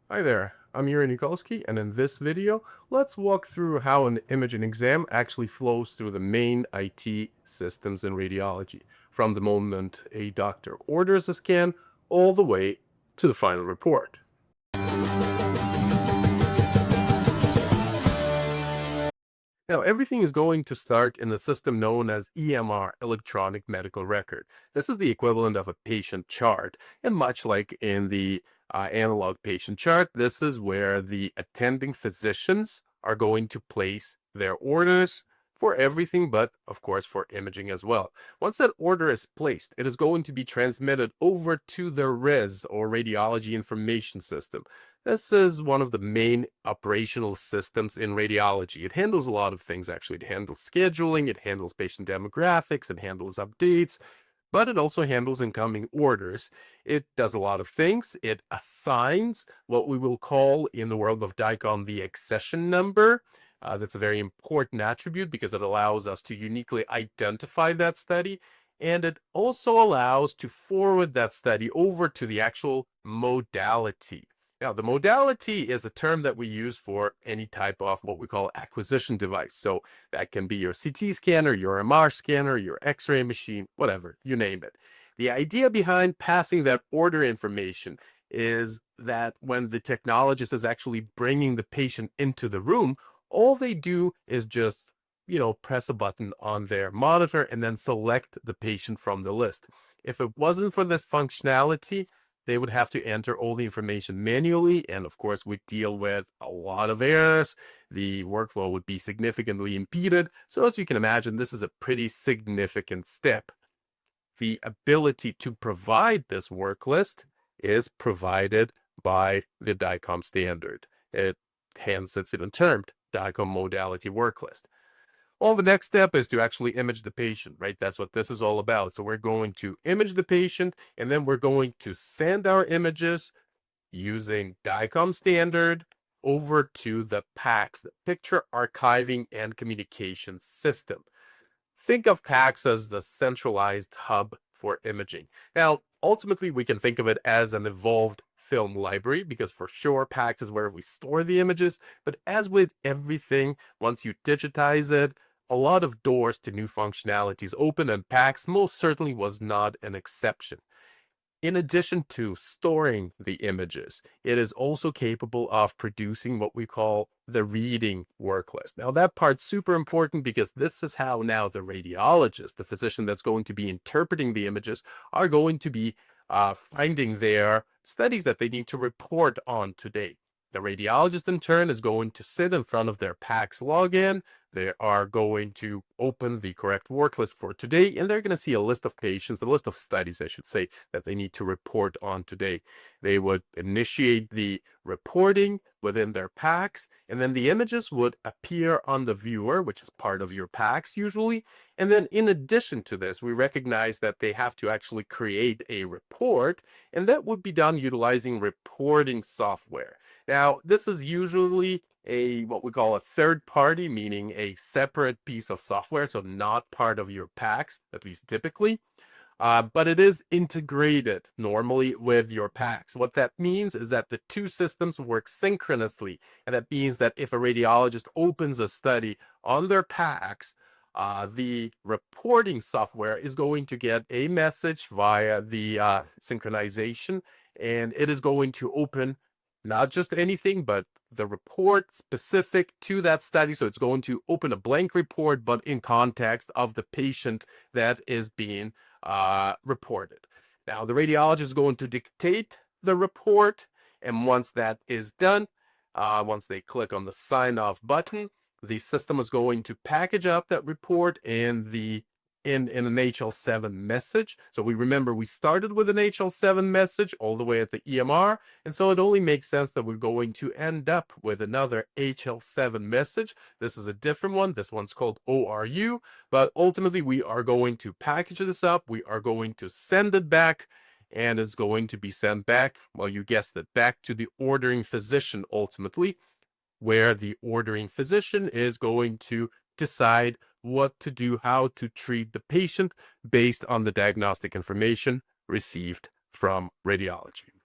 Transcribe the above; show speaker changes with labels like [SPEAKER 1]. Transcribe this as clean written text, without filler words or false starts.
[SPEAKER 1] Hi there, I'm Yuri Nikolski, and in this video, let's walk through how an imaging exam actually flows through the main IT systems in radiology, from the moment a doctor orders a scan all the way to the final report. Now, everything is going to start in the system known as EMR, Electronic Medical Record. This is the equivalent of a patient chart, and much like in the analog patient chart, this is where the attending physicians are going to place their orders for everything, but of course for imaging as well. Once that order is placed, it is going to be transmitted over to the RIS, or Radiology Information System. This is one of the main operational systems in radiology. It handles a lot of things, actually. It handles scheduling, it handles patient demographics, it handles updates, but it also handles incoming orders. It does a lot of things. It assigns what we will call in the world of DICOM the accession number. That's a very important attribute because it allows us to uniquely identify that study. And it also allows to forward that study over to the actual modality. Now, the modality is a term that we use for any type of what we call acquisition device. So that can be your CT scanner, your MR scanner, your X-ray machine, whatever, you name it. The idea behind passing that order information is that when the technologist is actually bringing the patient into the room, all they do is just, press a button on their monitor and then select the patient from the list. If it wasn't for this functionality, they would have to enter all the information manually, and of course would deal with a lot of errors. The workflow would be significantly impeded. So as you can imagine, this is a pretty significant step. The ability to provide this work list is provided by the DICOM standard. Hence, it's even termed DICOM modality work list. Well, the next step is to actually image the patient, right? That's what this is all about. So we're going to image the patient, and then we're going to send our images using DICOM standard over to the PACS, the Picture Archiving and Communication System. Think of PACS as the centralized hub for imaging. Now, ultimately, we can think of it as an evolved film library because for sure PACS is where we store the images. But as with everything, once you digitize it, a lot of doors to new functionalities open, and PACS most certainly was not an exception. In addition to storing the images, it is also capable of producing what we call the reading work list. Now, that part's super important because this is how now the radiologist, the physician that's going to be interpreting the images, are going to be finding their studies that they need to report on today. The radiologist, in turn, is going to sit in front of their PACS login. They are going to open the correct work list for today, and they're going to see a list of patients, a list of studies, I should say, that they need to report on today. They would initiate the reporting within their PACS, and then the images would appear on the viewer, which is part of your PACS usually. And then in addition to this, we recognize that they have to actually create a report, and that would be done utilizing reporting software. Now, this is usually what we call a third party, meaning a separate piece of software, so not part of your PACS, at least typically. But it is integrated normally with your PACS. What that means is that the two systems work synchronously, and that means that if a radiologist opens a study on their PACS, the reporting software is going to get a message via the synchronization, and it is going to open not just anything, but the report specific to that study. So it's going to open a blank report, but in context of the patient that is being reported. Now, the radiologist is going to dictate the report, and once that is done, once they click on the sign off button, the system is going to package up that report in an HL7 message. So we started with an HL7 message all the way at the EMR, and so it only makes sense that we're going to end up with another HL7 message. This is a different one. This one's called ORU, but ultimately we are going to package this up. We are going to send it back, and it's going to be sent back, well, you guessed it, back to the ordering physician ultimately, where the ordering physician is going to decide what to do, how to treat the patient based on the diagnostic information received from radiology.